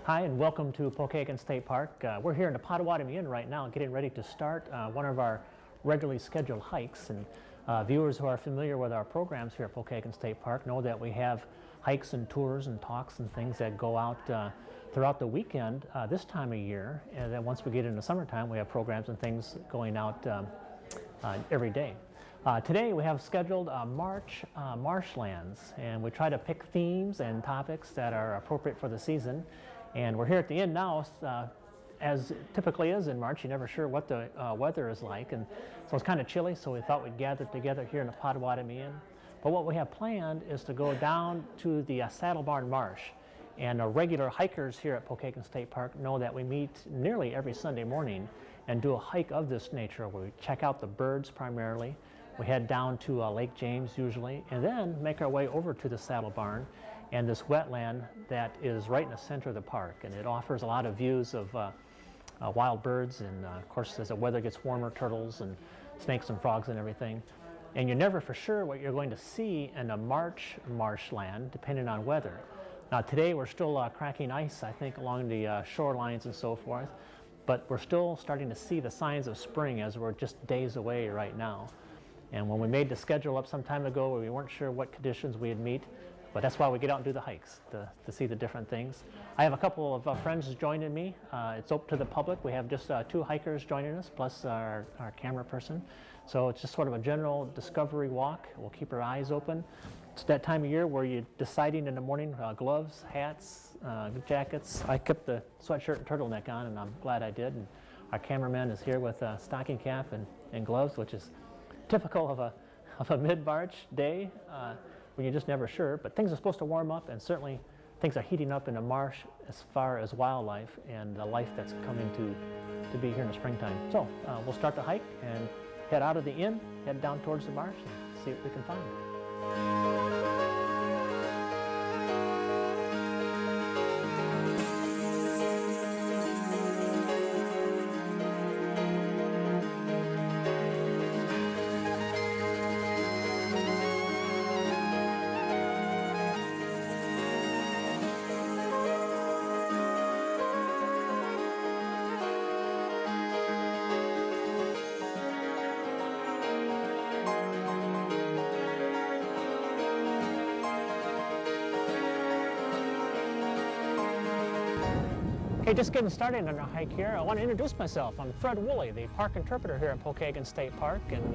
Hi, and welcome to Pokagon State Park. We're here in the Potawatomi Inn right now, getting ready to start one of our regularly scheduled hikes. And viewers who are familiar with our programs here at Pokagon State Park know that we have hikes and tours and talks and things that go out throughout the weekend this time of year. And then once we get into summertime, we have programs and things going out every day. Today we have scheduled Marshlands, and we try to pick themes and topics that are appropriate for the season. And we're here at the inn now, as it typically is in March. You're never sure what the weather is like, and so it's kind of chilly, so we thought we'd gather together here in the Potawatomi Inn. But what we have planned is to go down to the Saddle Barn Marsh. And regular hikers here at Pokagon State Park know that we meet nearly every Sunday morning and do a hike of this nature where we check out the birds primarily. We head down to Lake James usually, and then make our way over to the Saddle Barn and this wetland that is right in the center of the park. And it offers a lot of views of wild birds, and of course as the weather gets warmer, turtles and snakes and frogs and everything. And you're never for sure what you're going to see in a marshland depending on weather. Now today we're still cracking ice, I think, along the shorelines and so forth, but we're still starting to see the signs of spring as we're just days away right now. And when we made the schedule up some time ago, we weren't sure what conditions we'd meet, but that's why we get out and do the hikes, to see the different things. I have a couple of friends joining me. It's open to the public. We have just 2 hikers joining us, plus our camera person. So it's just sort of a general discovery walk. We'll keep our eyes open. It's that time of year where you're deciding in the morning, gloves, hats, jackets. I kept the sweatshirt and turtleneck on, and I'm glad I did. And our cameraman is here with a stocking cap and gloves, which is typical of a mid-March day when you're just never sure. But things are supposed to warm up, and certainly things are heating up in the marsh as far as wildlife and the life that's coming to be here in the springtime. So we'll start the hike and head out of the inn, head down towards the marsh, and see what we can find. Hey, just getting started on our hike here. I want to introduce myself. I'm Fred Wooley, the park interpreter here at Pokagon State Park, and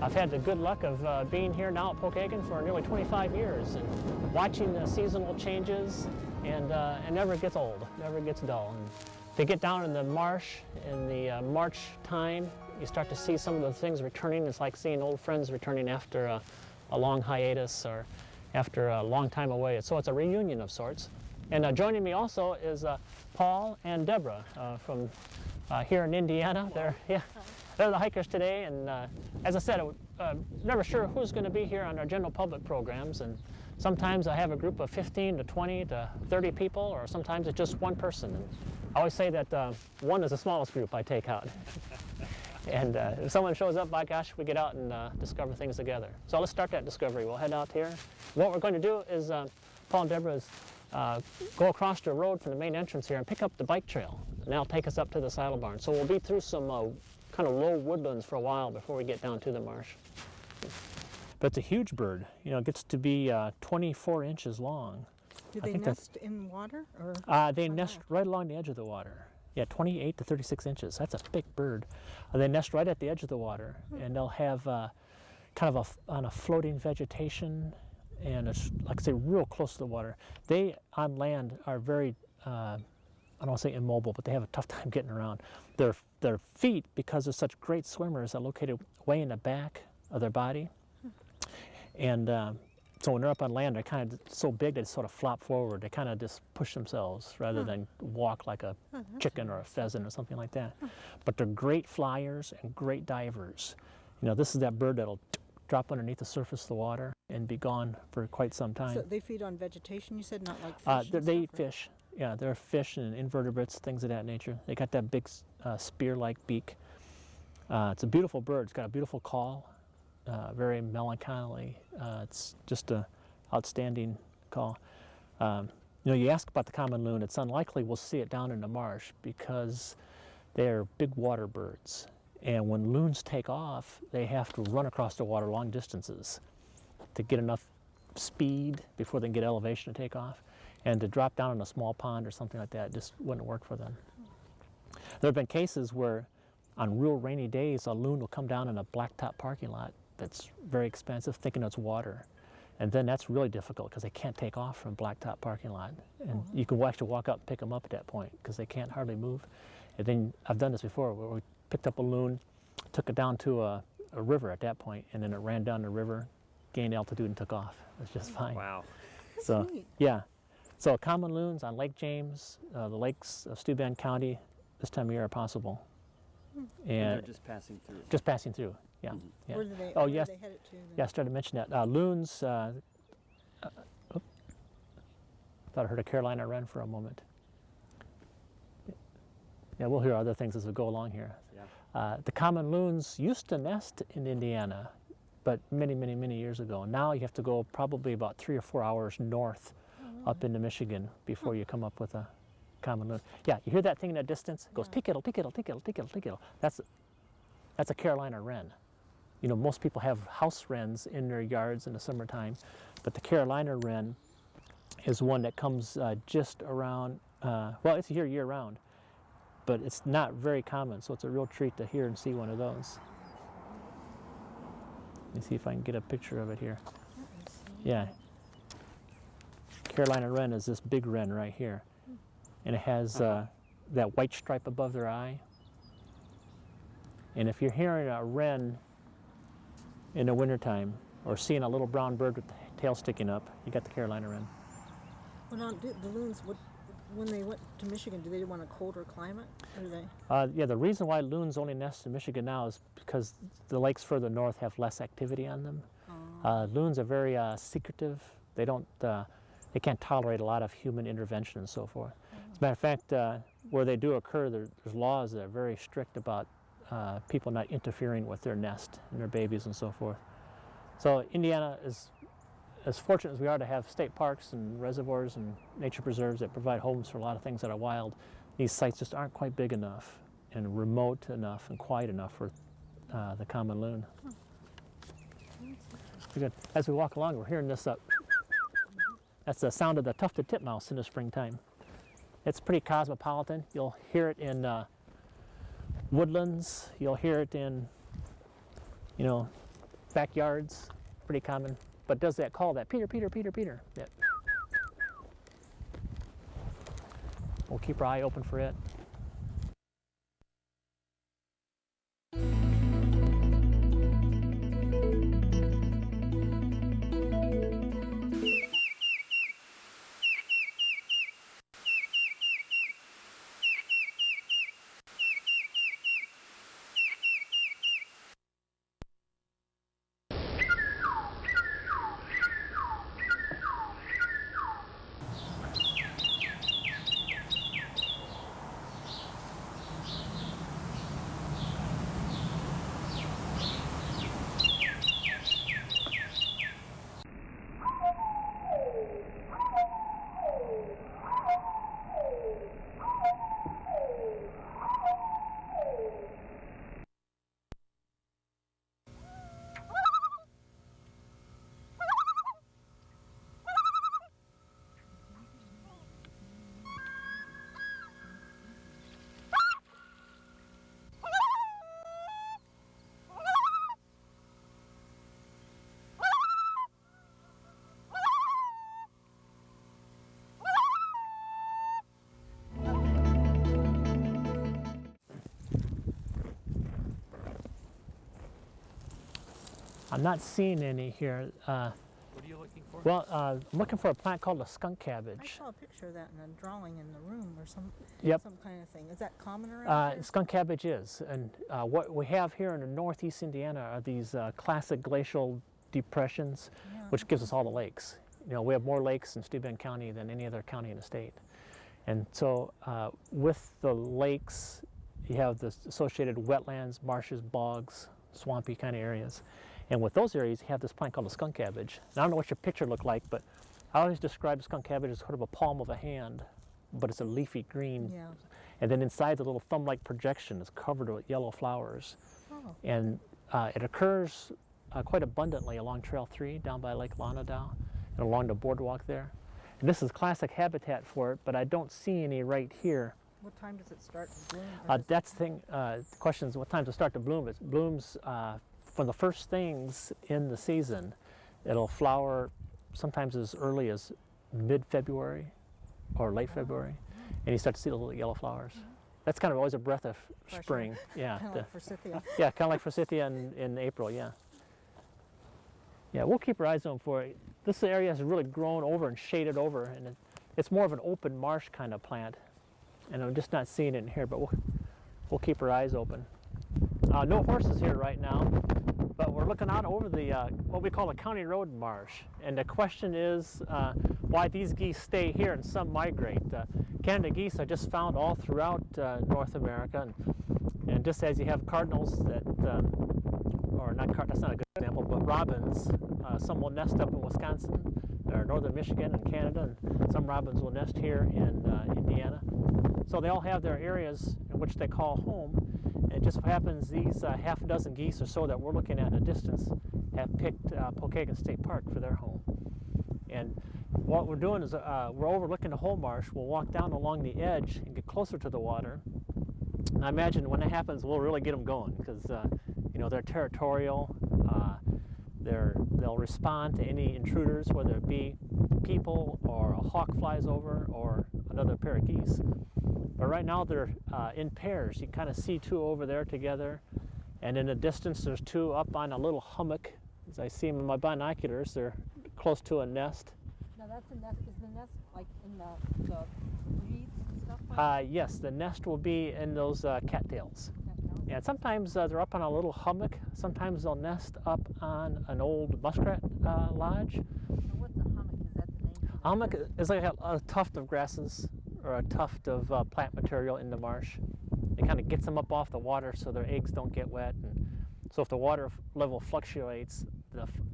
I've had the good luck of being here now at Pokagon for nearly 25 years and watching the seasonal changes, and it never gets old, never gets dull. And if you get down in the marsh in the March time, you start to see some of the things returning. It's like seeing old friends returning after a long hiatus or after a long time away. So it's a reunion of sorts. And joining me also is Paul and Deborah from here in Indiana. They're the hikers today, and as I said, never sure who's going to be here on our general public programs, and sometimes I have a group of 15 to 20 to 30 people, or sometimes it's just one person. And I always say that 1 is the smallest group I take out. And if someone shows up, by gosh, we get out and discover things together. So let's start that discovery. We'll head out here. What we're going to do is Paul and Deborah is go across the road from the main entrance here and pick up the bike trail, and that'll take us up to the Saddle Barn. So we'll be through some kind of low woodlands for a while before we get down to the marsh. But it's a huge bird. You know, it gets to be 24 inches long. Do they nest in water? Or they nest right along the edge of the water. Yeah, 28 to 36 inches. That's a big bird. They nest right at the edge of the water, and they'll have kind of on a floating vegetation, and it's, like I say, real close to the water. They, on land, are very, I don't want to say immobile, but they have a tough time getting around. Their feet, because they're such great swimmers, are located way in the back of their body. And so when they're up on land, they're kind of so big they sort of flop forward. They kind of just push themselves rather than walk like a chicken or a pheasant or something like that. But they're great flyers and great divers. You know, this is that bird that'll drop underneath the surface of the water and be gone for quite some time. So they feed on vegetation, you said, not like fish? They eat fish. Yeah, they're fish and invertebrates, things of that nature. They got that big spear-like beak. It's a beautiful bird. It's got a beautiful call, very melancholy. It's just an outstanding call. You know, you ask about the common loon, it's unlikely we'll see it down in the marsh because they're big water birds. And when loons take off, they have to run across the water long distances to get enough speed before they can get elevation to take off. And to drop down in a small pond or something like that just wouldn't work for them. There have been cases where on real rainy days, a loon will come down in a blacktop parking lot that's very expensive, thinking it's water. And then that's really difficult because they can't take off from blacktop parking lot. And you can actually walk up and pick them up at that point because they can't hardly move. And then I've done this before where we picked up a loon, took it down to a river at that point, and then it ran down the river, gained altitude, and took off. It was just fine. Wow. So, yeah. So common loons on Lake James, the lakes of Steuben County, this time of year are possible. And they're just passing through. Just passing through, yeah. Yeah. Where do they, Oh, where yes. are they headed to? Then? Yeah, I started to mention that. Loons, thought I heard a Carolina wren for a moment. Yeah, we'll hear other things as we go along here. Yeah. The common loons used to nest in Indiana, but many, many, many years ago. Now you have to go probably about 3 or 4 hours north up into Michigan before you come up with a common loon. Yeah, you hear that thing in the distance? It goes tickle, tickle, tickle, tickle, tickle. That's a Carolina wren. You know, most people have house wrens in their yards in the summertime, but the Carolina wren is one that comes just around, well, it's here year-round, but it's not very common, so it's a real treat to hear and see one of those. Let me see if I can get a picture of it here. Yeah. Carolina wren is this big wren right here, and it has that white stripe above their eye. And if you're hearing a wren in the wintertime, or seeing a little brown bird with the tail sticking up, you got the Carolina wren. Well, now, the loons, when they went to Michigan, do they want a colder climate? Or do they? Yeah, the reason why loons only nest in Michigan now is because the lakes further north have less activity on them. Loons are very secretive. They don't, they can't tolerate a lot of human intervention and so forth. As a matter of fact, where they do occur, there's laws that are very strict about people not interfering with their nest and their babies and so forth. So Indiana is as fortunate as we are to have state parks and reservoirs and nature preserves that provide homes for a lot of things that are wild. These sites just aren't quite big enough and remote enough and quiet enough for the common loon. Good. As we walk along, we're hearing this that's the sound of the tufted titmouse in the springtime. It's pretty cosmopolitan. You'll hear it in woodlands. You'll hear it in, you know, backyards. Pretty common. But does that call, that Peter, Peter, Peter, Peter. That. We'll keep our eye open for it. I'm not seeing any here. What are you looking for? Well, I'm looking for a plant called a skunk I cabbage. saw a picture of that in a drawing in the room or some kind of thing. Is that common around here? Skunk cabbage is, and what we have here in the northeast Indiana are these classic glacial depressions, which gives us all the lakes. You know, we have more lakes in Steuben County than any other county in the state. And so with the lakes, you have the associated wetlands, marshes, bogs, swampy kind of areas. And with those areas, you have this plant called a skunk cabbage. And I don't know what your picture looked like, but I always describe skunk cabbage as sort of a palm of a hand, but it's a leafy green. Yeah. And then inside the little thumb-like projection is covered with yellow flowers. Oh. And it occurs quite abundantly along Trail 3 down by Lake Lanadau and along the boardwalk there. And this is classic habitat for it, but I don't see any right here. What time does it start to bloom? That's the thing. The question is what time to start to bloom. It blooms from the first things in the season. It'll flower sometimes as early as mid-February or late February, and you start to see the little yellow flowers. That's kind of always a breath of Fresh spring. air. Yeah. Kind of like forsythia. Yeah, kind of like forsythia in April, yeah. Yeah, we'll keep our eyes on for it. This area has really grown over and shaded over, and it's more of an open marsh kind of plant. And I'm just not seeing it in here, but we'll keep our eyes open. No horses here right now, but we're looking out over the what we call a county road marsh. And the question is why these geese stay here and some migrate. Canada geese are just found all throughout North America, and just as you have cardinals that, or not that's not a good example, but robins, some will nest up in Wisconsin or northern Michigan and Canada, and some robins will nest here in Indiana. So they all have their areas in which they call home. It just happens these half a dozen geese or so that we're looking at in the distance have picked Pokagon State Park for their home. And what we're doing is we're overlooking the whole marsh. We'll walk down along the edge and get closer to the water. And I imagine when that happens, we'll really get them going because you know, they're territorial. They'll respond to any intruders, whether it be people or a hawk flies over or another pair of geese. But right now they're in pairs. You kind of see two over there together, and in the distance there's two up on a little hummock. As I see them in my binoculars, they're close to a nest. Now that's a nest. Is the nest like in the reeds and stuff like that? Yes, the nest will be in those cattails. And sometimes they're up on a little hummock. Sometimes they'll nest up on an old muskrat lodge. What's a hummock? Is that the name? Hummock is like a tuft of grasses or a tuft of plant material in the marsh. It kind of gets them up off the water so their eggs don't get wet. And so if the water level fluctuates,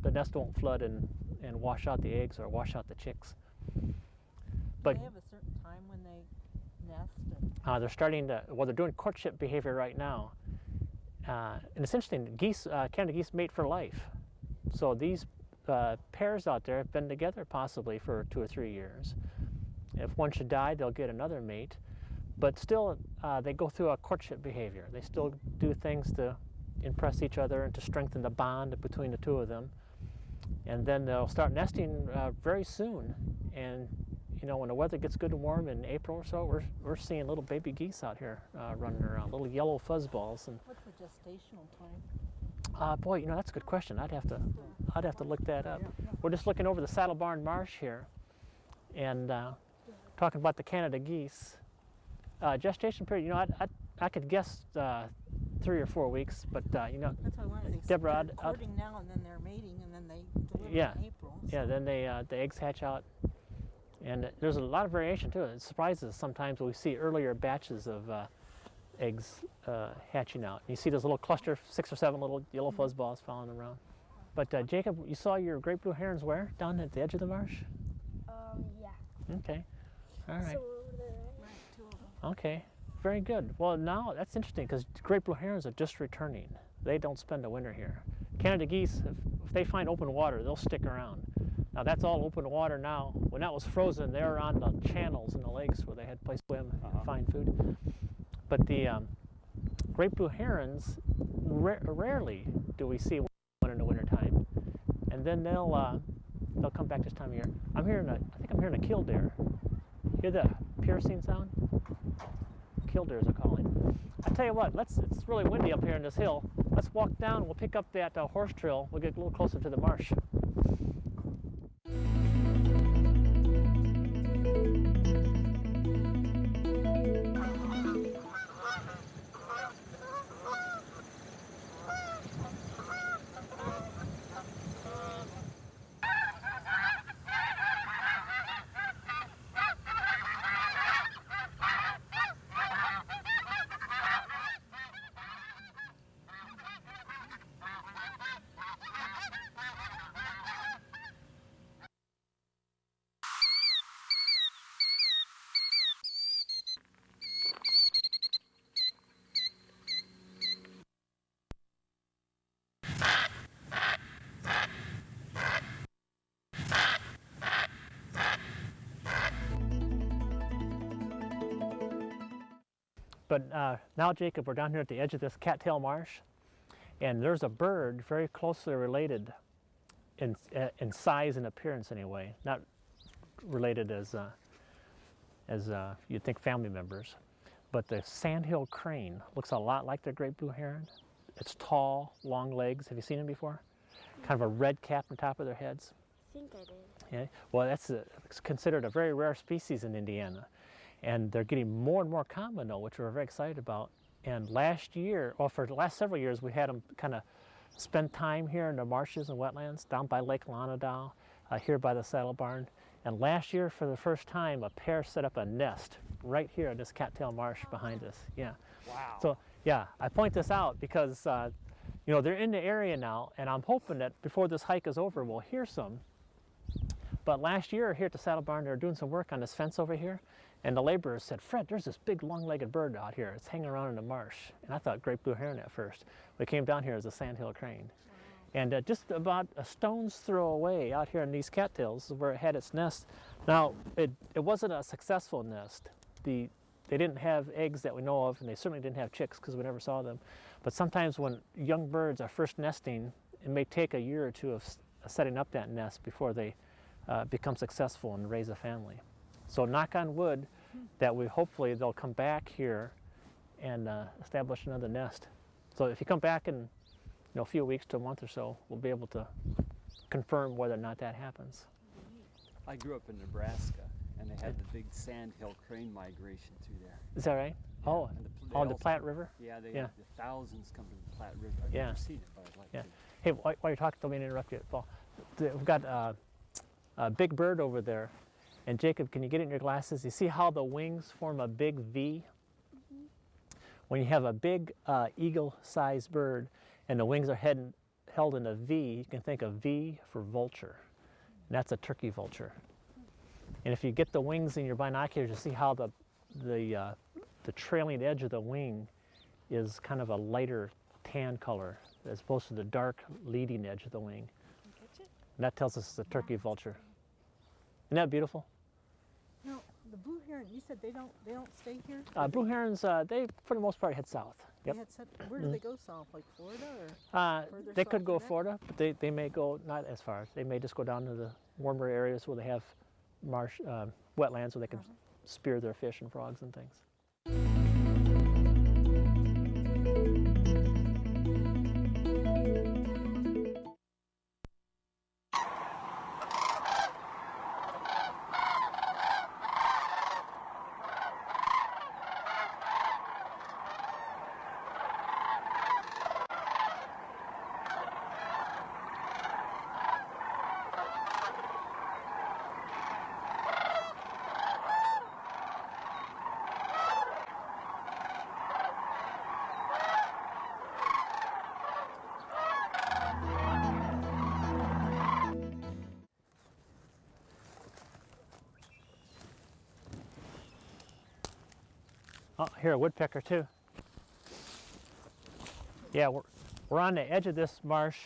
the nest won't flood and wash out the eggs or wash out the chicks. But do they have a certain time when they nest? they're starting to, well, they're doing courtship behavior right now. And it's interesting, Canada geese mate for life. So these pairs out there have been together possibly for 2 or 3 years. If one should die, they'll get another mate. But still, they go through a courtship behavior. They still do things to impress each other and to strengthen the bond between the two of them. And then they'll start nesting very soon. And you know, when the weather gets good and warm in April or so, we're seeing little baby geese out here running around, little yellow fuzzballs. And what's the gestational time? boy, you know, that's a good question. I'd have to look that up. We're just looking over the Saddle Barn Marsh here, and talking about the Canada geese. Gestation period, you know, I could guess 3 or 4 weeks, but you know, That's why I wanted to Deborah, they're courting now and then they're mating and then they deliver Yeah. in April. yeah, then the eggs hatch out, and there's a lot of variation too. It surprises us sometimes when we see earlier batches of eggs hatching out. You see this little cluster, 6 or 7 little yellow fuzzballs falling around. But Jacob, you saw your great blue herons where? Down at the edge of the marsh? Yeah. Okay, all right. So over there, right? Right, 2 of them. Okay, very good. Well, now that's interesting because great blue herons are just returning. They don't spend the winter here. Canada geese, if they find open water, they'll stick around. Now that's all open water now. When that was frozen, they were on the channels in the lakes where they had place to swim and find food. But the great blue herons, rarely do we see one in the wintertime. And then they'll come back this time of year. I think I'm hearing a killdeer. Hear the piercing sound? Killdeers are calling. I tell you what, it's really windy up here on this hill. Let's walk down. We'll pick up that horse trail. We'll get a little closer to the marsh. But now, Jacob, we're down here at the edge of this cattail marsh, and there's a bird very closely related in size and appearance anyway, not related as you'd think family members. But the sandhill crane looks a lot like the great blue heron. It's tall, long legs. Have you seen them before? Kind of a red cap on top of their heads. I think I did. Yeah. Well, it's considered a very rare species in Indiana. And they're getting more and more common though, which we're very excited about. And last year, or for the last several years, we had them kind of spend time here in the marshes and wetlands, down by Lake Lanadau, here by the saddle barn. And last year, for the first time, a pair set up a nest right here in this cattail marsh behind us. Yeah. Wow. So, yeah, I point this out because, you know, they're in the area now, and I'm hoping that before this hike is over, we'll hear some. But last year, here at the saddle barn, they were doing some work on this fence over here, and the laborers said, Fred, there's this big long-legged bird out here. It's hanging around in the marsh. And I thought great blue heron at first. We came down here as a sandhill crane. And just about a stone's throw away out here in these cattails is where it had its nest. Now, it wasn't a successful nest. They didn't have eggs that we know of, and they certainly didn't have chicks because we never saw them. But sometimes when young birds are first nesting, it may take a year or two of setting up that nest before they become successful and raise a family. So knock on wood that hopefully they'll come back here and establish another nest. So if you come back in a few weeks to a month or so, we'll be able to confirm whether or not that happens. I grew up in Nebraska, and they had the big sandhill crane migration through there. Is that right? Yeah, Oh, and they on the also- Platte River? Yeah, Yeah. the thousands come to the Platte River. I've Yeah. never seen it, but I'd like Yeah. to. Hey, while you're talking, don't mean to interrupt you, Paul. We've got a big bird over there. And Jacob, can you get it in your glasses? You see how the wings form a big V? When you have a big eagle-sized bird and the wings are held in a V, you can think of V for vulture. And that's a turkey vulture. And if you get the wings in your binoculars, you see how the trailing edge of the wing is kind of a lighter tan color as opposed to the dark leading edge of the wing. And that tells us it's a turkey vulture. Isn't that beautiful? No, the blue heron, you said they don't stay here? Blue herons, they for the most part head south. Yep. Where do they go south, like Florida or? Further They south could go than that? Florida, but they may go not as far. They may just go down to the warmer areas where they have marsh wetlands where they can spear their fish and frogs and things. Oh, here, a woodpecker too. Yeah, we're on the edge of this marsh.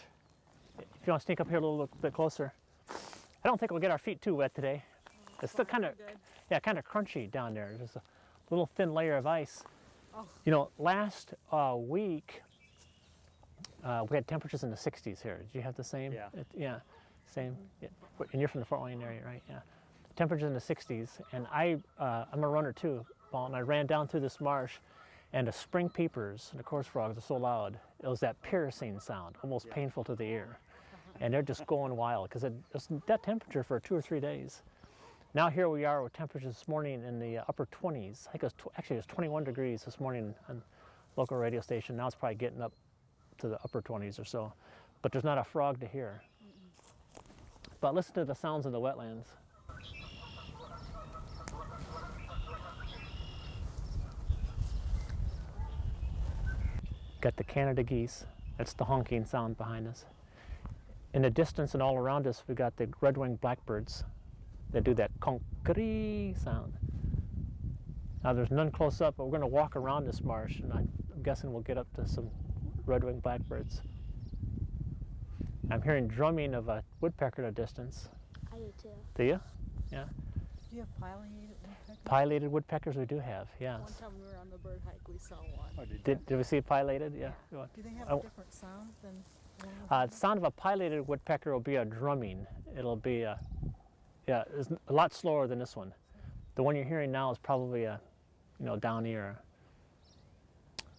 If you want to sneak up here a little bit closer. I don't think we'll get our feet too wet today. It's still kind of, yeah, kind of crunchy down there. There's a little thin layer of ice. Oh. You know, last week we had temperatures in the 60s here. Did you have the same? Yeah. Yeah, same. Yeah. And you're from the Fort Wayne area, right? Yeah. Temperatures in the 60s, and I'm a runner too, Paul, and I ran down through this marsh, and the spring peepers and the coarse frogs are so loud. It was that piercing sound, almost painful to the ear. And they're just going wild because it's that temperature for 2 or 3 days. Now here we are with temperatures this morning in the upper 20s. I think it was actually it was 21 degrees this morning on local radio station. Now it's probably getting up to the upper 20s or so. But there's not a frog to hear. But listen to the sounds of the wetlands. Got the Canada geese. That's the honking sound behind us. In the distance and all around us, we've got the red-winged blackbirds that do that conk-a-dee sound. Now there's none close up, but we're going to walk around this marsh, and I'm guessing we'll get up to some red-winged blackbirds. I'm hearing drumming of a woodpecker in the distance. I do too. Do you? Yeah. Do Do you have pileated woodpeckers? Pileated woodpeckers we do have, yes. One time we were on the bird hike, we saw one. Oh, Did we see pileated? Yeah. Go on. Do they have Oh. a different sound than one of The sound of a pileated woodpecker will be a drumming. It'll be yeah, it's a lot slower than this one. The one you're hearing now is probably a, you know, downy or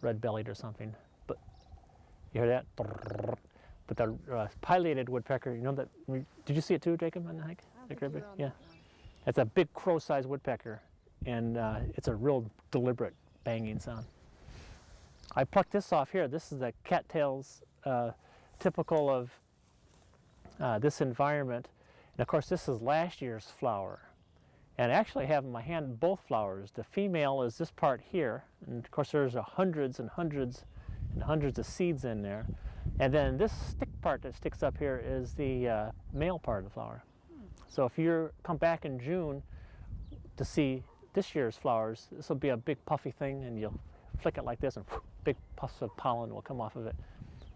red-bellied or something. But you hear that? But the pileated woodpecker, you know that? Did you see it too, Jacob, on the hike? I don't The think we Great were on Bear? Yeah. that one. It's a big crow-sized woodpecker, and it's a real deliberate banging sound. I plucked this off here. This is the cattails, typical of this environment. And of course, this is last year's flower. And I actually have in my hand both flowers. The female is this part here, and of course there's hundreds and hundreds and hundreds of seeds in there. And then this stick part that sticks up here is the male part of the flower. So if you come back in June to see this year's flowers, this will be a big puffy thing, and you'll flick it like this, and big puffs of pollen will come off of it.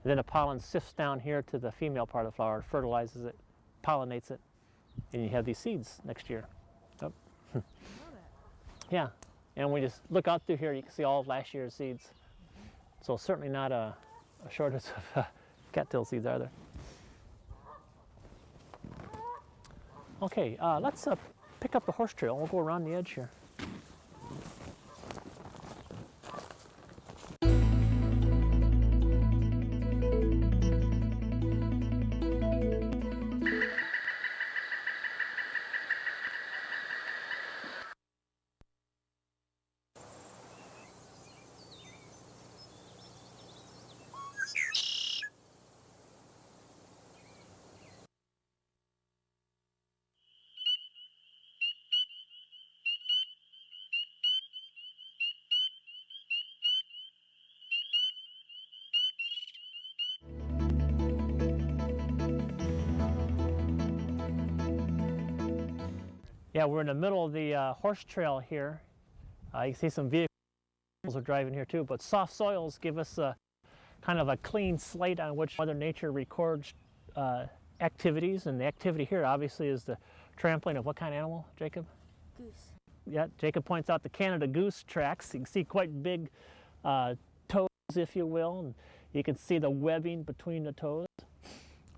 And then the pollen sifts down here to the female part of the flower, fertilizes it, pollinates it, and you have these seeds next year. Yep. I know that. Yeah, and we just look out through here, you can see all of last year's seeds. So certainly not a shortage of cattail seeds, are there? Okay, let's pick up the horse trail. We'll go around the edge here. Yeah, we're in the middle of the horse trail here. You can see some vehicles are driving here too, but soft soils give us a kind of a clean slate on which Mother Nature records activities, and the activity here obviously is the trampling of what kind of animal, Jacob? Goose. Yeah, Jacob points out the Canada goose tracks. You can see quite big toes, if you will, and you can see the webbing between the toes.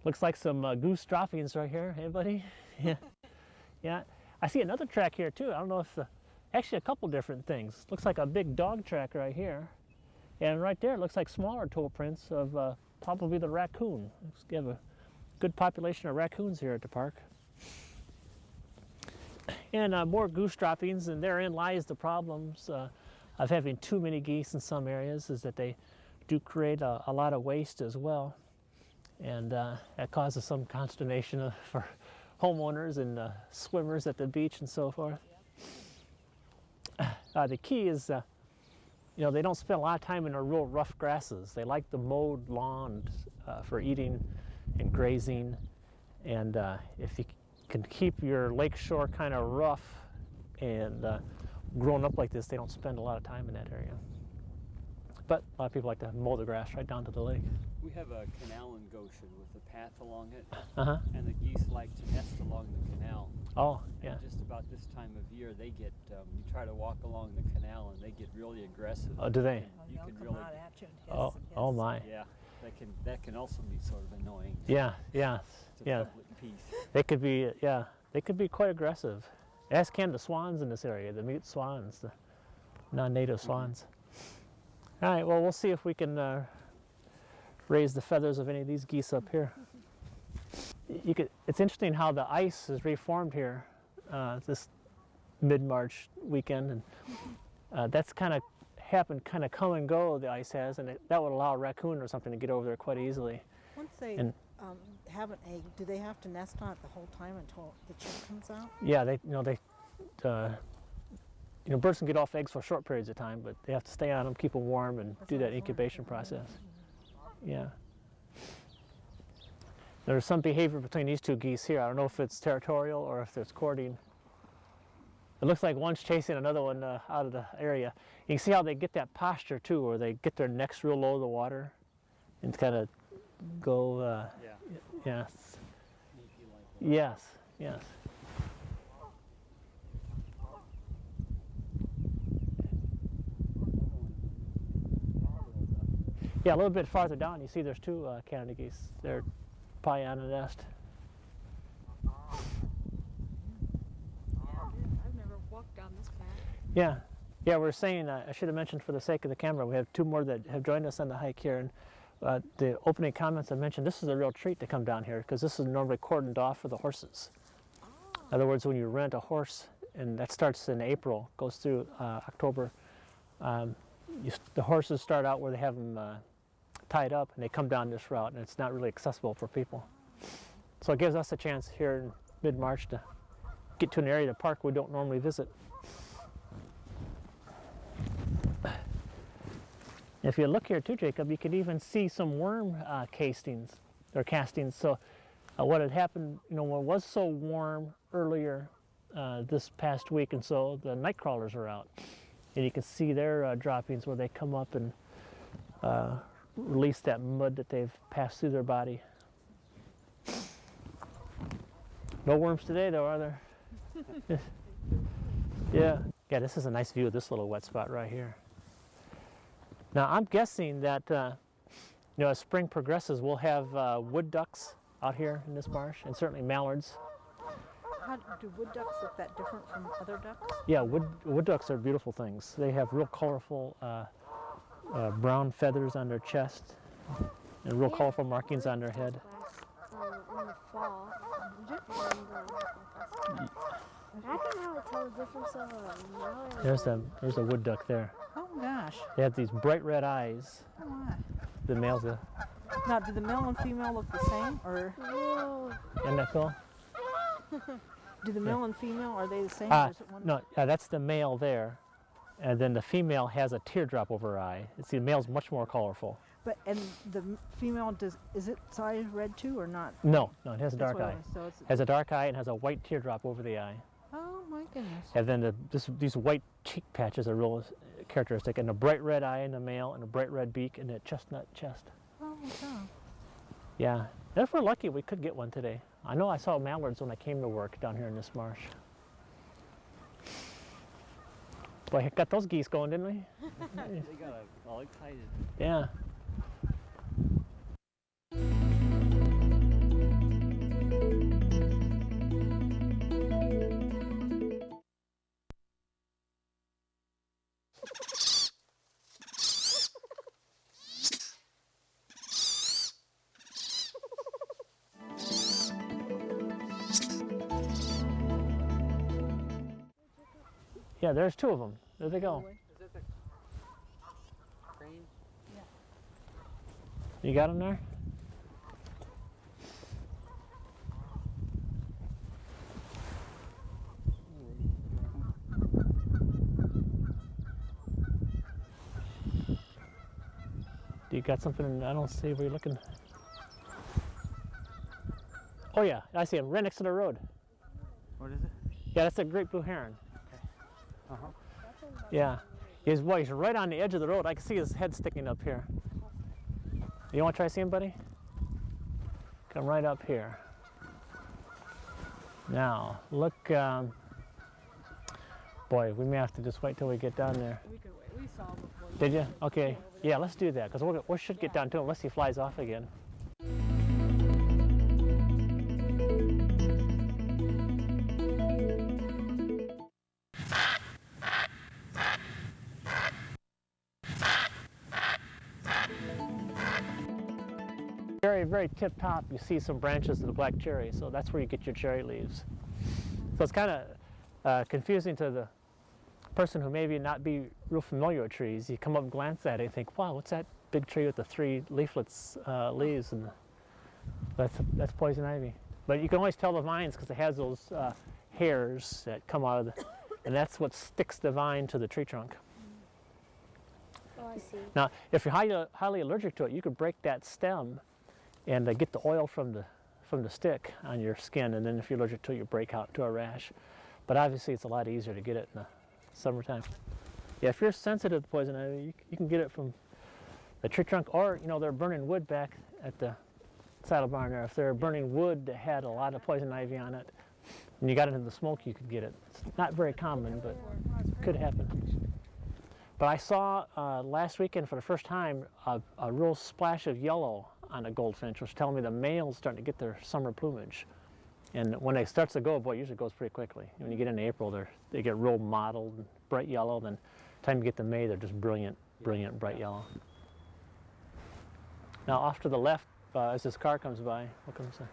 Looks like some goose droppings right here. Anybody? Yeah. Yeah. I see another track here too. I don't know if actually a couple different things. Looks like a big dog track right here, and right there it looks like smaller toe prints of probably the raccoon. We have a good population of raccoons here at the park. And more goose droppings, and therein lies the problems of having too many geese in some areas, is that they do create a lot of waste as well, and that causes some consternation for homeowners and swimmers at the beach and so forth. The key is, you know, they don't spend a lot of time in the real rough grasses. They like the mowed lawn for eating and grazing, and if you can keep your lake shore kind of rough and grown up like this, they don't spend a lot of time in that area. But a lot of people like to mow the grass right down to the lake. We have a canal in Goshen with a path along it, Uh-huh. and the geese like to nest along the canal. Oh, yeah. And just about this time of year, they get, you try to walk along the canal and they get really aggressive. Oh, do they? You They'll can come really, out at you and hiss Oh, and hiss. oh my. yeah, that can also be sort of annoying. Yeah, yeah, It's a yeah. public piece. They could be, yeah, they could be quite aggressive. Ask Canada swans in this area, the mute swans, the non-native swans. All right, well, we'll see if we can raise the feathers of any of these geese up here. It's interesting how the ice is reformed here this mid-March weekend, and that's kind of happened, kind of come and go, the ice has, and that would allow a raccoon or something to get over there quite easily. Once they And- have an egg, do they have to nest on it the whole time until the chick comes out? Yeah, birds can get off eggs for short periods of time, but they have to stay on them, keep them warm, and do that incubation process. Yeah. There's some behavior between these two geese here. I don't know if it's territorial or if it's courting. It looks like one's chasing another one out of the area. You can see how they get that posture too, where they get their necks real low to the water and kind of go, Yeah, yes, sneaky like that. yes, yes. Yeah, a little bit farther down, you see there's two Canada geese. They're probably on a nest. I've never walked down this path. Yeah. Yeah, we're saying, I should have mentioned for the sake of the camera, we have two more that have joined us on the hike here. And the opening comments I mentioned, this is a real treat to come down here because this is normally cordoned off for the horses. In other words, when you rent a horse, and that starts in April, goes through October, the horses start out where they have them tied up and they come down this route, and it's not really accessible for people. So it gives us a chance here in mid-March to get to an area of the park we don't normally visit. If you look here too, Jacob, you can even see some worm castings. So what had happened, when it was so warm earlier this past week, and so the night crawlers are out, and you can see their droppings where they come up and release that mud that they've passed through their body. No worms today, though, are there? Yeah. Yeah, this is a nice view of this little wet spot right here. Now, I'm guessing that, as spring progresses, we'll have wood ducks out here in this marsh, and certainly mallards. How do wood ducks look that different from other ducks? Yeah, wood ducks are beautiful things. They have real colorful brown feathers on their chest and real colorful markings on their head. In the fall. And, I can really tell the difference of a mallard. There's a wood duck there. Oh gosh. They have these bright red eyes. Oh my. The males do. Now, do the male and female look the same, or Whoa. Isn't that cool? do the male and female, are they the same? Or is it one? No, that's the male there. And then the female has a teardrop over her eye. The male's much more colorful. But and the female is it size red too, or not? No, it has a dark That's what eye. So it's, Has a dark eye and has a white teardrop over the eye. oh my goodness. And then these white cheek patches are real characteristic, and a bright red eye in the male, and a bright red beak, and a chestnut chest. Oh wow. Yeah, if we're lucky, we could get one today. I know I saw mallards when I came to work down here in this marsh. Boy, got those geese going, didn't we? They got all excited. Yeah. Yeah, there's two of them. There they go. Is it the crane? You got them there? Do you got something? I don't see where you're looking. Oh yeah, I see him right next to the road. What is it? Yeah, that's a great blue heron. Uh-huh. Yeah. He's right on the edge of the road. I can see his head sticking up here. You want to try seeing, buddy? Come right up here. Now, look. Boy, we may have to just wait till we get down there. We could wait. We saw him before. Did you? Okay. Yeah, let's do that, because we should get down to him unless he flies off again. Very, very tip top, you see some branches of the black cherry, so that's where you get your cherry leaves. So it's kind of confusing to the person who maybe not be real familiar with trees. You come up and glance at it and think, wow, what's that big tree with the 3 leaflets, leaves? And that's poison ivy. But you can always tell the vines because it has those hairs that come out of the, and that's what sticks the vine to the tree trunk. Oh, I see. Now, if you're highly allergic to it, you could break that stem and get the oil from the stick on your skin, and then if you're allergic to it, you break out to a rash. But obviously, it's a lot easier to get it in the summertime. Yeah, if you're sensitive to poison ivy, you can get it from the tree trunk, or they're burning wood back at the saddle barn there. If they're burning wood that had a lot of poison ivy on it, and you got it in the smoke, you could get it. It's not very common, but it could happen. But I saw last weekend for the first time a real splash of yellow on a goldfinch, which telling me the male's starting to get their summer plumage. And when it starts to go, boy, it usually goes pretty quickly. When you get into April, they get real mottled, bright yellow. Then time you get to May, they're just brilliant, brilliant, bright yellow. Now off to the left, as this car comes by, what comes there?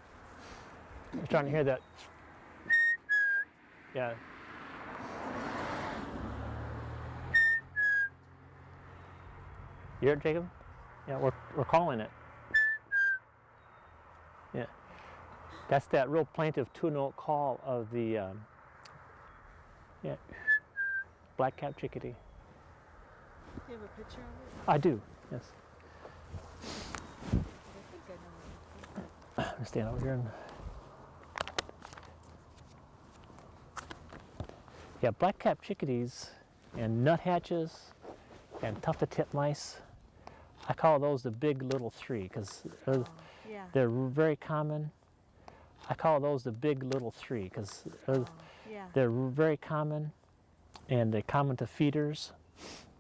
You're starting to hear that. Yeah. You hear it, Jacob? Yeah, we're calling it. Yeah. That's that real plaintive two-note call of the black-capped chickadee. Do you have a picture of it? I do, yes. I think I know. I'm gonna stand over here and. Yeah, black-capped chickadees and nuthatches and tufted titmice. I call those the big little three because Yeah. they're very common. I call those the big little three because Yeah. they're very common, and they're common to feeders.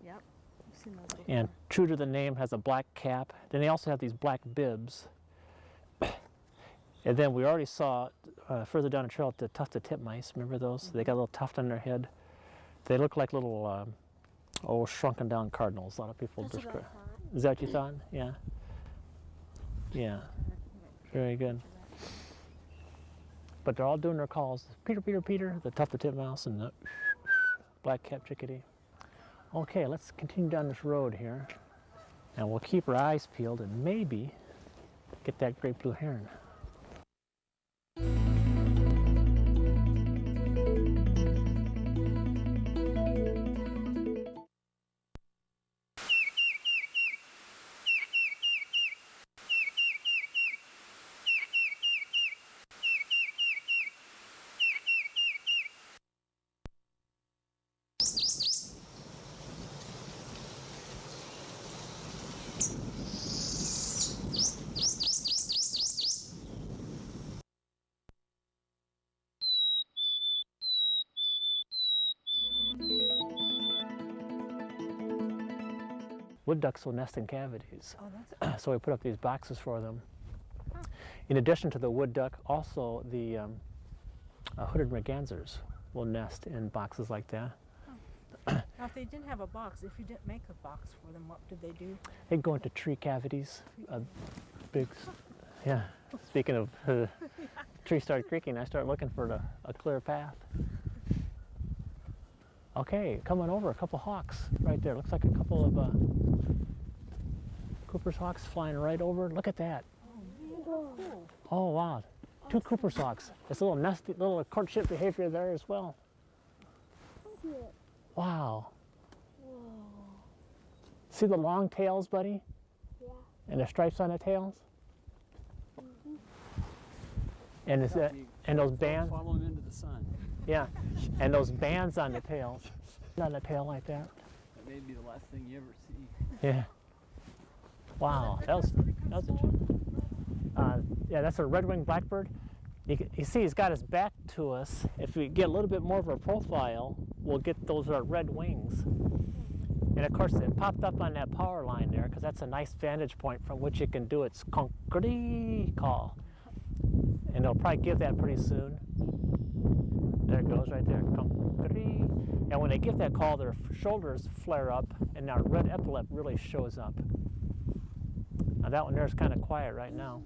Yep. I've seen those before. And true to the name, has a black cap. Then they also have these black bibs. And then we already saw further down the trail the tufted titmice. Remember those? They got a little tuft on their head. They look like little shrunken down cardinals. A lot of people That's what I describe. thought. Is that what you thought? Yeah. Yeah. Very good. But they're all doing their calls. Peter, Peter, Peter, the tufted titmouse and the black-capped chickadee. Okay, let's continue down this road here. And we'll keep our eyes peeled and maybe get that great blue heron. Wood ducks will nest in cavities. Oh, that's So we put up these boxes for them. In addition to the wood duck, also the hooded mergansers will nest in boxes like that. Now, if they didn't have a box, if you didn't make a box for them, what did they do? They go into tree cavities. Yeah. Speaking of trees start creaking, I start looking for a clear path. Okay, coming over, a couple hawks right there. Looks like a couple of Cooper's hawks flying right over. Look at that. Oh wow, 2 Cooper's hawks. It's a little nesty, little courtship behavior there as well. Wow. See the long tails, buddy? Yeah. And the stripes on the tails? And is that, and those bands? Follow them into the sun. Yeah, and those bands on the tails. On the tail like that. That may be the last thing you ever see. Yeah. Wow, that was a yeah, that's a red-winged blackbird. You see he's got his back to us. If we get a little bit more of a profile, we'll get those red wings. And of course it popped up on that power line there because that's a nice vantage point from which it can do its concrete call. And it'll probably give that pretty soon. There it goes right there. Concrete. And when they give that call, their shoulders flare up and that red epaulette really shows up. Now that one there is kind of quiet right now.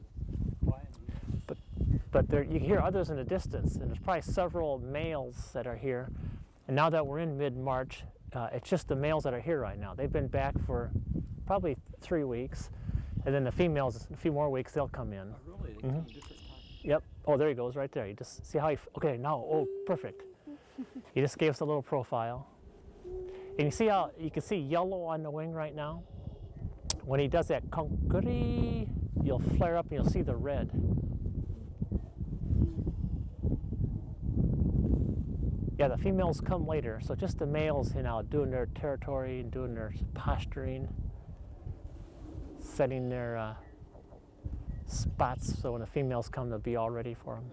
But there, you can hear others in the distance, and there's probably several males that are here. And now that we're in mid-March, it's just the males that are here right now. They've been back for probably 3 weeks, and then the females, a few more weeks, they'll come in. Oh, really? They come different times. Yep. Oh, there he goes, right there. You just see how he. Okay, now. Oh, perfect. He just gave us a little profile, and you see how you can see yellow on the wing right now. When he does that concrete, you'll flare up and you'll see the red. Yeah, the females come later, so just the males, you know, doing their territory and doing their posturing, setting their spots, so when the females come, they'll be all ready for them.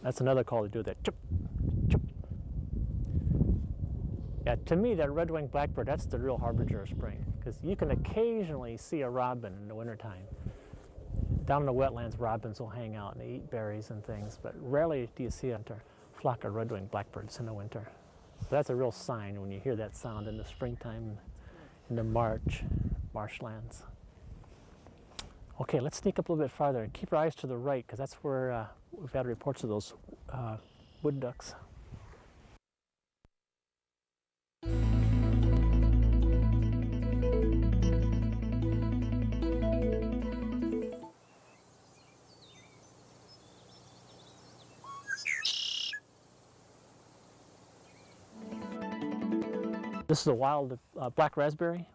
That's another call to do that. Chip, chip. Yeah, to me, that red-winged blackbird, that's the real harbinger of spring, because you can occasionally see a robin in the wintertime. Down in the wetlands, robins will hang out and they eat berries and things, but rarely do you see a flock of red-winged blackbirds in the winter. So that's a real sign when you hear that sound in the springtime in the marshlands. Okay, let's sneak up a little bit farther and keep our eyes to the right, because that's where we've had reports of those wood ducks. This is a wild black raspberry,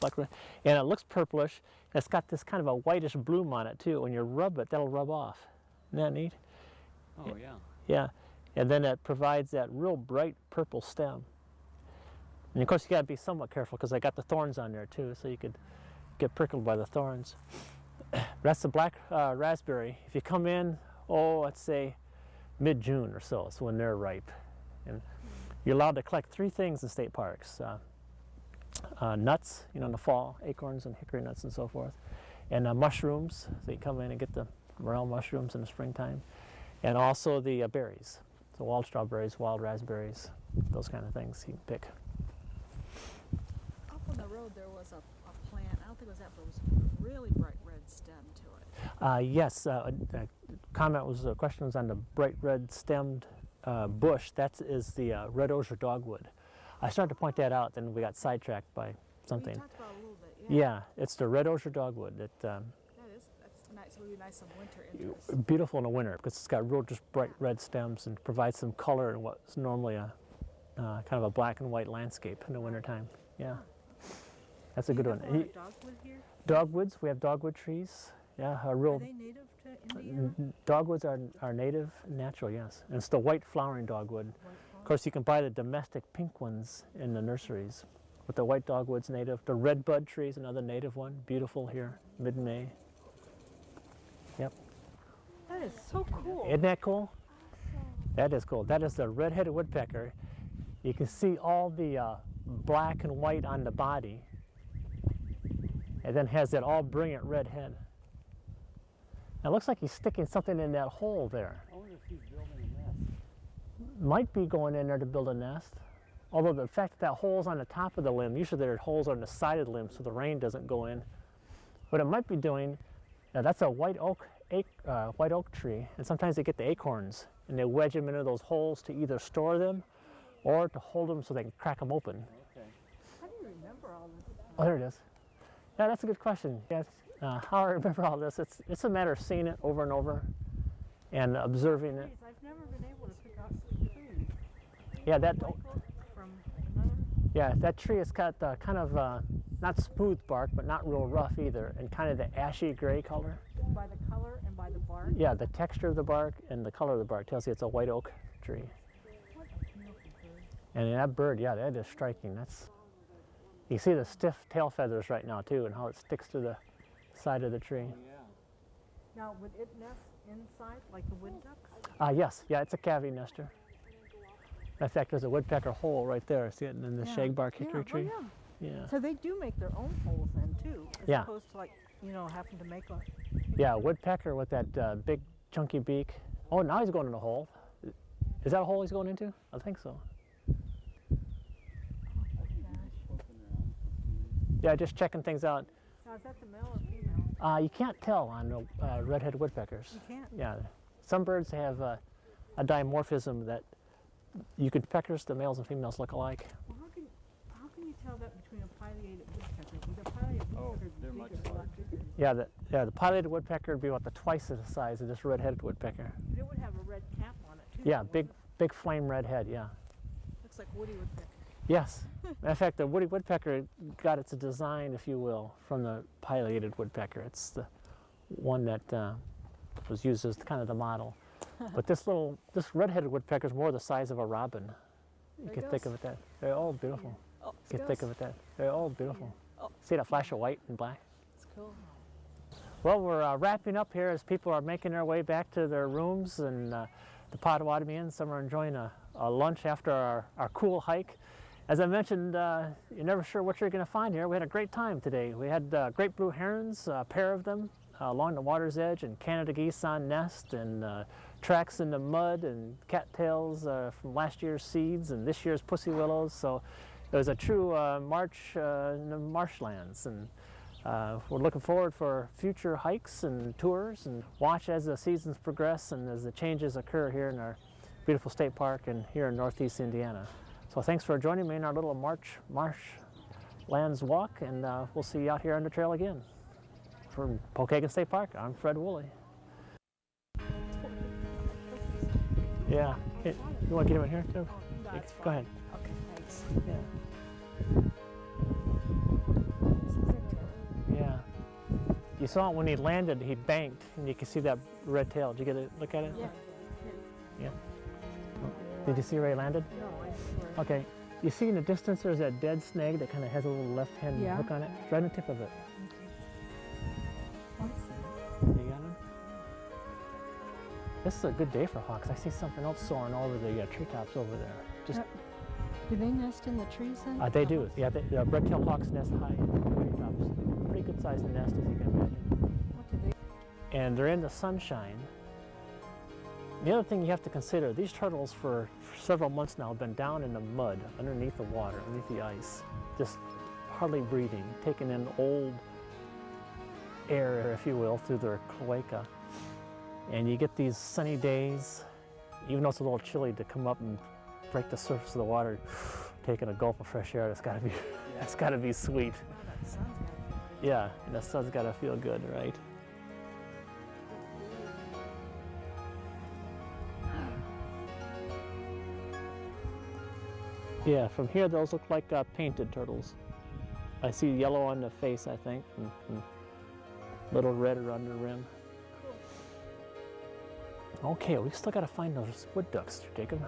and it looks purplish. And it's got this kind of a whitish bloom on it too. When you rub it, that'll rub off. Isn't that neat? Oh, yeah. Yeah, and then it provides that real bright purple stem. And of course, you got to be somewhat careful because I got the thorns on there too, so you could get prickled by the thorns. That's the black raspberry. If you come in, let's say mid-June or so, it's when they're ripe. And you're allowed to collect 3 things in state parks. Nuts, in the fall, acorns and hickory nuts and so forth. And mushrooms, so you come in and get the morel mushrooms in the springtime. And also the berries, so wild strawberries, wild raspberries, those kind of things you can pick. Up on the road there was a plant, I don't think it was that, but it was a really bright red stem to it. Yes, a question was on the bright red stemmed bush. That is the red osier dogwood. I started to point that out, then we got sidetracked by something. We talked about it a little bit, yeah. Yeah, it's the red osier dogwood. That's nice. It would be nice in winter interest. Beautiful in the winter because it's got real just bright red stems and provides some color in what's normally a kind of a black and white landscape in the wintertime. Yeah, that's a good one. Dogwood here? Dogwoods, we have dogwood trees. Yeah, a real. Are they native to Indiana? Dogwoods are native, natural, yes. And it's the white flowering dogwood. Of course, you can buy the domestic pink ones in the nurseries. But the white dogwood's native. The redbud tree is another native one. Beautiful here, mid-May. Yep. That is so cool. Isn't that cool? That is cool. That is the red-headed woodpecker. You can see all the black and white on the body, and then has that all brilliant red head. Now, it looks like he's sticking something in that hole there. I wonder if he's building a nest. Might be going in there to build a nest. Although the fact that hole's on the top of the limb, usually there are holes on the side of the limb so the rain doesn't go in. What it might be doing, that's a white oak tree, and sometimes they get the acorns and they wedge them into those holes to either store them or to hold them so they can crack them open. Okay. How do you remember all this? Oh, there it is. Yeah, that's a good question. Yes. How I remember all this, it's a matter of seeing it over and over and observing it. I've never been able to pick out some trees. Yeah, that From another? Yeah, that tree has got kind of not smooth bark, but not real rough either, and kind of the ashy gray color. By the color and by the bark? Yeah, the texture of the bark and the color of the bark tells you it's a white oak tree. What a beautiful bird. And that bird, yeah, that is striking. You see the stiff tail feathers right now too, and how it sticks to the side of the tree. Oh, yeah. Now, would it nest inside like the wood ducks? Yes, yeah, it's a cavity nester. In fact, there's a woodpecker hole right there. See it in the shagbark hickory tree? Oh, yeah. Yeah. So they do make their own holes then too, as Yeah. opposed to like, having to make one. Yeah, woodpecker with that big chunky beak. Oh, now he's going in a hole. Is that a hole he's going into? I think so. Yeah, just checking things out. Now, is that the male or female? You can't tell on red-headed woodpeckers. You can't? Yeah, some birds have a dimorphism that peckers, the males and females look alike. Well, how can you tell that between a pileated woodpecker? The pileated woodpecker they're is much bigger, a lot bigger. Yeah, the pileated woodpecker would be about twice the size of this red-headed woodpecker. But it would have a red cap on it too. Yeah, wouldn't it? big flame red head, yeah. Looks like Woody woodpecker. Yes. In fact, the woody woodpecker got its design, if you will, from the pileated woodpecker. It's the one that was used as kind of the model. But this red-headed woodpecker is more the size of a robin. You can think of it that. They're all beautiful. Oh, You can think of it that. They're all beautiful. Oh. See that flash of white and black? It's cool. Well, we're wrapping up here as people are making their way back to their rooms and the Potawatomi Inn. Some are enjoying a lunch after our cool hike. As I mentioned, you're never sure what you're going to find here. We had a great time today. We had great blue herons, a pair of them, along the water's edge, and Canada geese on nest, and tracks in the mud, and cattails from last year's seeds and this year's pussy willows. So it was a true march in the marshlands, and we're looking forward for future hikes and tours, and watch as the seasons progress and as the changes occur here in our beautiful state park and here in Northeast Indiana. So thanks for joining me in our little marshlands walk, and we'll see you out here on the trail again. From Pokagon State Park, I'm Fred Wooley. Yeah. Hey, you want to get him in here too? That's Go ahead. Okay, thanks. Yeah. Yeah. You saw it when he landed, he banked, and you can see that red tail. Did you get a look at it? Yeah. Yeah. Did you see where he landed? No, I swear. Okay. You see in the distance there's that dead snag that kind of has a little left hand Yeah. hook on it? It's right on the tip of it. Awesome. You got him? This is a good day for hawks. I see something else soaring over the treetops over there. Just Do they nest in the trees then? they do. Yeah, the red-tailed hawks nest high in the treetops. Pretty good sized nest, as you can imagine. What do they? And they're in the sunshine. The other thing you have to consider, these turtles for several months now have been down in the mud, underneath the water, underneath the ice, just hardly breathing, taking in old air, if you will, through their cloaca. And you get these sunny days, even though it's a little chilly, to come up and break the surface of the water, taking a gulp of fresh air. That's gotta be, that's gotta be sweet. Oh, that sun's gotta be Yeah, and the sun's gotta feel good, right? Yeah, from here those look like painted turtles. I see yellow on the face, I think, and little red around the rim. Okay, we still gotta find those wood ducks, Jacob.